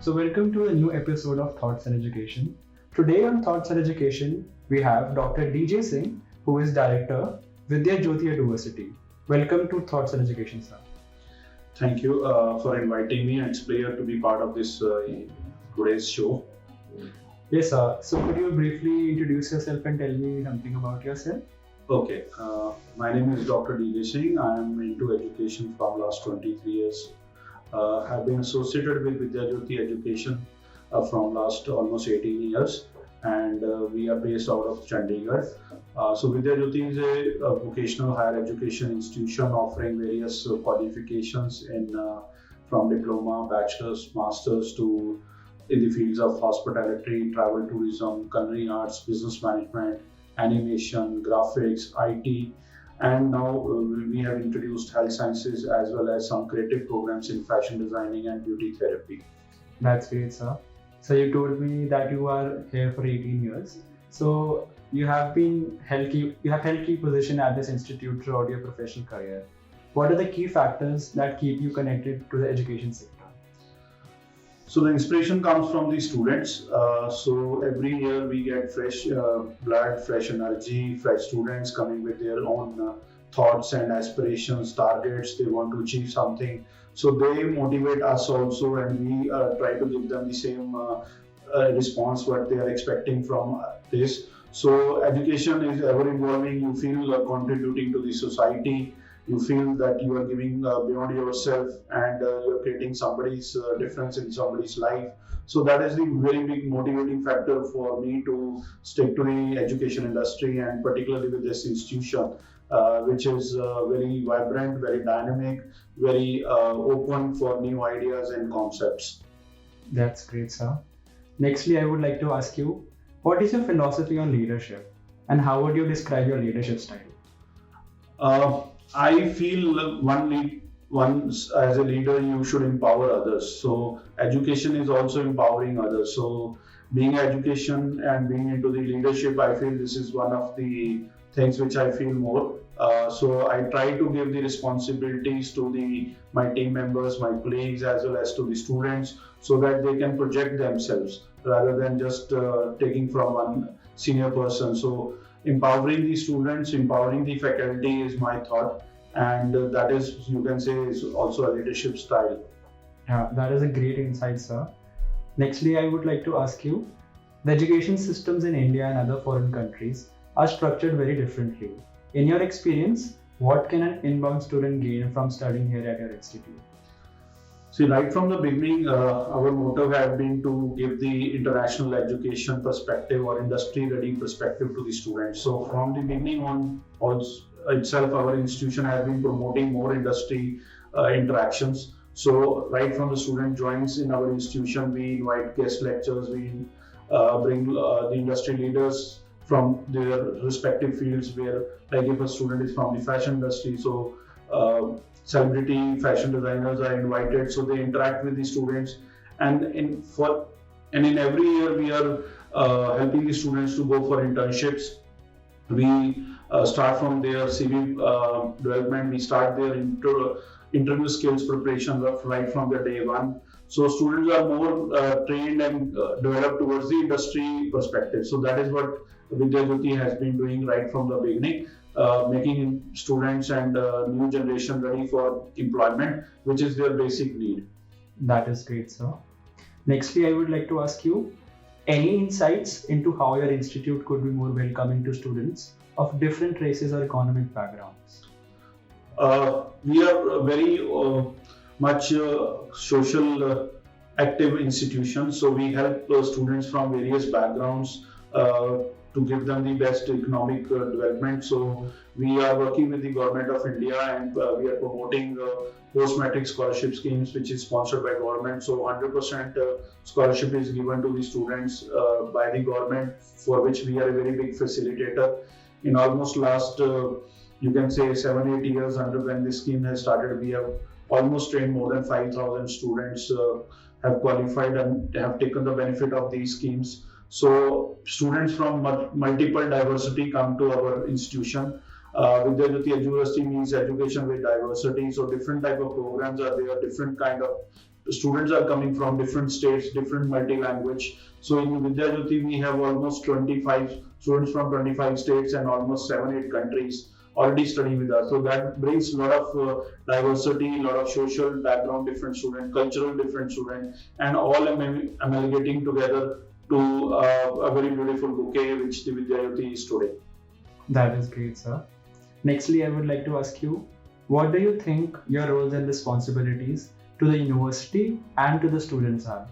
So, welcome to a new episode of Thoughts and Education. Today on Thoughts and Education, we have Dr. DJ Singh, who is Director, Vidya Jyoti University. Welcome to Thoughts and Education, sir. Thank you for inviting me. It's a pleasure to be part of this today's show. Yes, sir. So, could you briefly introduce yourself and tell me something about yourself? Okay, my name is Dr. DJ Singh. I am into education from last 23 years. Have been associated with Vidya Jyoti Education from last almost 18 years, and we are based out of Chandigarh. So Vidya Jyoti is a vocational higher education institution offering various qualifications in from diploma, bachelor's, master's to in the fields of hospitality, travel tourism, culinary arts, business management, animation, graphics, IT, and now we have introduced health sciences as well as some creative programs in fashion designing and beauty therapy. That's great, sir. So, you told me that you are here for 18 years. So, you have held key position at this institute throughout your professional career. What are the key factors that keep you connected to the education sector? So the inspiration comes from the students. So every year we get fresh blood, fresh energy, fresh students coming with their own thoughts and aspirations, targets. They want to achieve something. So they motivate us also, and we try to give them the same response what they are expecting from this. So education is ever evolving. You feel contributing to the society. You feel that you are giving beyond yourself, and you're creating somebody's difference in somebody's life. So that is the very big motivating factor for me to stick to the education industry, and particularly with this institution, which is very vibrant, very dynamic, very open for new ideas and concepts. That's great, sir. Nextly, I would like to ask you, what is your philosophy on leadership and how would you describe your leadership style? Uh, I feel once as a leader, you should empower others. So education is also empowering others. So being education and being into the leadership, I feel this is one of the things which I feel more. So I try to give the responsibilities to my team members, my colleagues, as well as to the students, so that they can project themselves rather than just taking from one senior person. So empowering the students, empowering the faculty is my thought, and that is, you can say, is also a leadership style. Yeah, that is a great insight, sir. Nextly, I would like to ask you, the education systems in India and other foreign countries are structured very differently. In your experience, what can an inbound student gain from studying here at your institute? See, right from the beginning, our motto has been to give the international education perspective or industry-ready perspective to the students. So, from the beginning on, also itself, our institution has been promoting more industry interactions. So, right from the student joins in our institution, we invite guest lectures, we bring the industry leaders from their respective fields. Where, like, if a student is from the fashion industry, so celebrity fashion designers are invited, so they interact with the students, and in every year we are helping the students to go for internships. We start from their CV development. We start their interview skills preparation right from the day one. So students are more trained and developed towards the industry perspective. So that is what Vidya Jyoti has been doing right from the beginning, making students and new generation ready for employment, which is their basic need. That is great, sir. Nextly, I would like to ask you, any insights into how your institute could be more welcoming to students of different races or economic backgrounds? We are a very much social active institution, so we help students from various backgrounds to give them the best economic development. So we are working with the government of India, and we are promoting post-matric scholarship schemes, which is sponsored by government. So 100% scholarship is given to the students by the government, for which we are a very big facilitator. In almost last, you can say 7-8 years under when this scheme has started, we have almost trained more than 5,000 students, have qualified and have taken the benefit of these schemes. So students from multiple diversity come to our institution. Vidya Jyoti University means education with diversity. So different type of programs are there, different kind of students are coming from different states, different multi-language. So in Vidya Jyoti, we have almost 25 students from 25 states and almost 7-8 countries already studying with us. So that brings a lot of diversity, a lot of social background, different student, cultural different student, and all amalgamating together to a very beautiful bouquet which the Vidya Jyoti is today. That is great, sir. Nextly, I would like to ask you, what do you think your roles and responsibilities to the university and to the students are?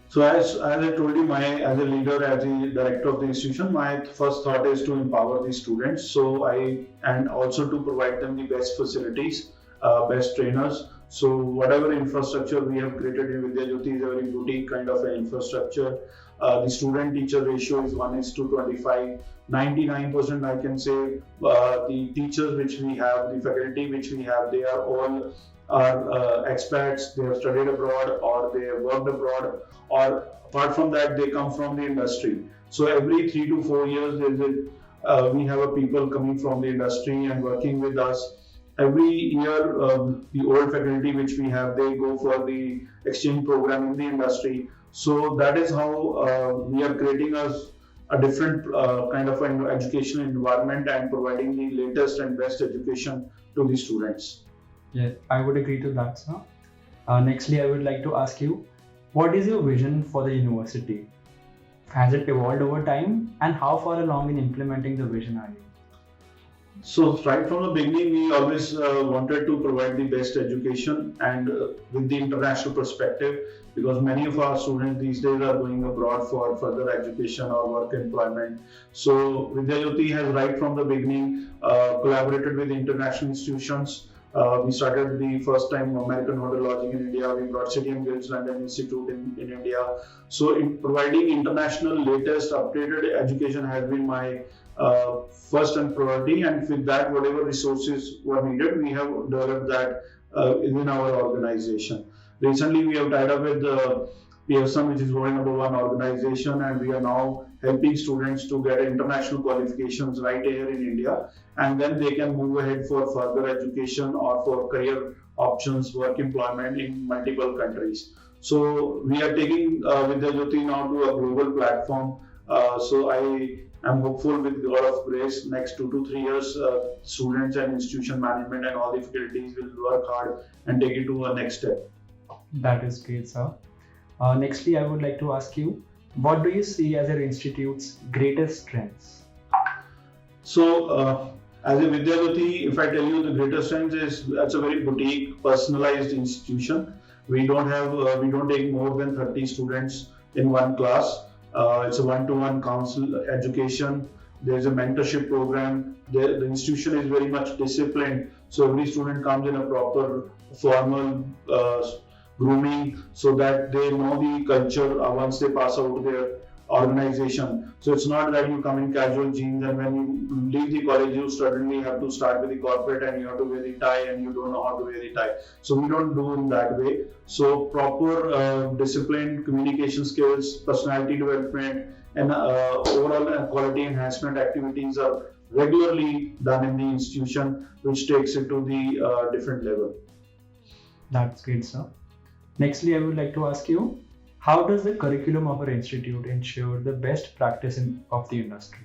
So as I told you, as a leader, as a director of the institution, my first thought is to empower the students. And also to provide them the best facilities, best trainers. So whatever infrastructure we have created in Vidya Jyoti is a very boutique kind of an infrastructure. The student teacher ratio is 1:25. 99% I can say the teachers which we have, the faculty which we have, they are all expats. They have studied abroad or they have worked abroad, or apart from that they come from the industry. So every 3 to 4 years we have a people coming from the industry and working with us. Every year the old faculty which we have, they go for the exchange program in the industry. So that is how we are creating a different kind of an educational environment and providing the latest and best education to the students. Yeah, I would agree to that, sir. Nextly, I would like to ask you, what is your vision for the university? Has it evolved over time, and how far along in implementing the vision are you? So right from the beginning, we always wanted to provide the best education and with the international perspective, because many of our students these days are going abroad for further education or work employment. So Vidya Jyoti has right from the beginning collaborated with international institutions. We started the first time American Hotel Lodging in India. We brought City and Guilds London Institute in India. So in providing international latest updated education has been my first and priority, and with that whatever resources were needed, we have developed that within our organization. Recently we have tied up with Pearson, which is world number one organization, and we are now helping students to get international qualifications right here in India, and then they can move ahead for further education or for career options, work employment in multiple countries. So we are taking Vidya Jyoti now to a global platform. So I'm hopeful with a lot of grace, next 2 to 3 years, students and institution management and all the faculties will work hard and take it to a next step. That is great, sir. Nextly, I would like to ask you, what do you see as your institute's greatest strengths? So, as a Vidya Jyoti, if I tell you the greatest strength is that's a very boutique, personalized institution. We don't take more than 30 students in one class. It's a one-to-one counsel education. There's a mentorship program. The institution is very much disciplined. So every student comes in a proper formal grooming so that they know the culture once they pass out their organization. So it's not that you come in casual jeans and when you leave the college you suddenly have to start with the corporate and you have to wear the tie and you don't know how to wear the tie. So we don't do in that way. So proper discipline, communication skills, personality development, and overall quality enhancement activities are regularly done in the institution, which takes it to the different level. That's great, sir. Nextly, I would like to ask you, how does the curriculum of our institute ensure the best practice of the industry?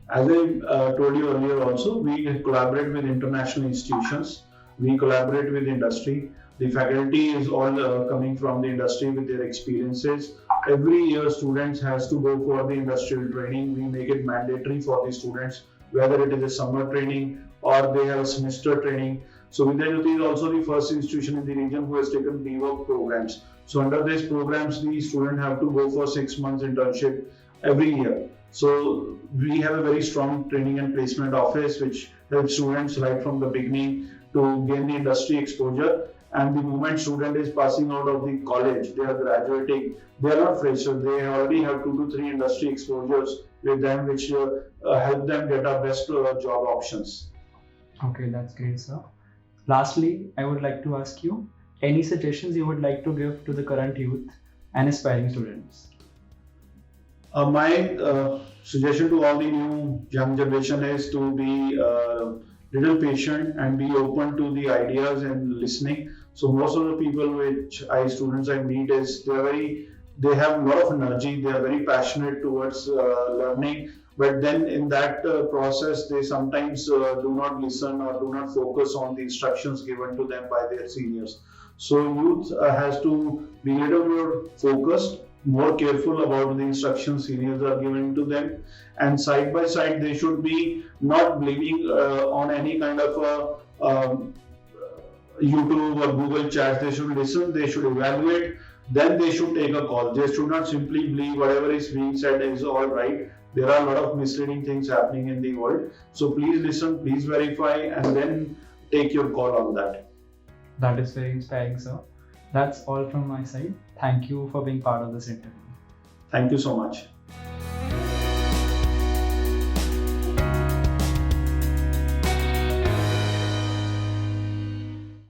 As I told you earlier also, we collaborate with international institutions, we collaborate with industry. The faculty is all coming from the industry with their experiences. Every year students has to go for the industrial training. We make it mandatory for the students, whether it is a summer training or they have a semester training. So Vidya Jyoti is also the first institution in the region who has taken BWork programs. So under these programs, the students have to go for 6 months internship every year. So we have a very strong training and placement office which helps students right from the beginning to gain the industry exposure. And the moment student is passing out of the college, they are graduating, they are not freshers, they already have 2 to 3 industry exposures with them which help them get our best job options. Okay, that's great, sir. Lastly, I would like to ask you, any suggestions you would like to give to the current youth and aspiring students? My suggestion to all the new young generation is to be little patient and be open to the ideas and listening. So most of the people which students I meet is they have a lot of energy, they are very passionate towards learning, but then in that process they sometimes do not listen or do not focus on the instructions given to them by their seniors. So youth has to be a little more focused, more careful about the instructions seniors are giving to them, and side by side they should be not believing on any kind of a YouTube or Google chats. They should listen, they should evaluate, then they should take a call. They should not simply believe whatever is being said is all right. There are a lot of misleading things happening in the world. So please listen, please verify, and then take your call on that. That is very inspiring, sir. That's all from my side. Thank you for being part of this interview. Thank you so much.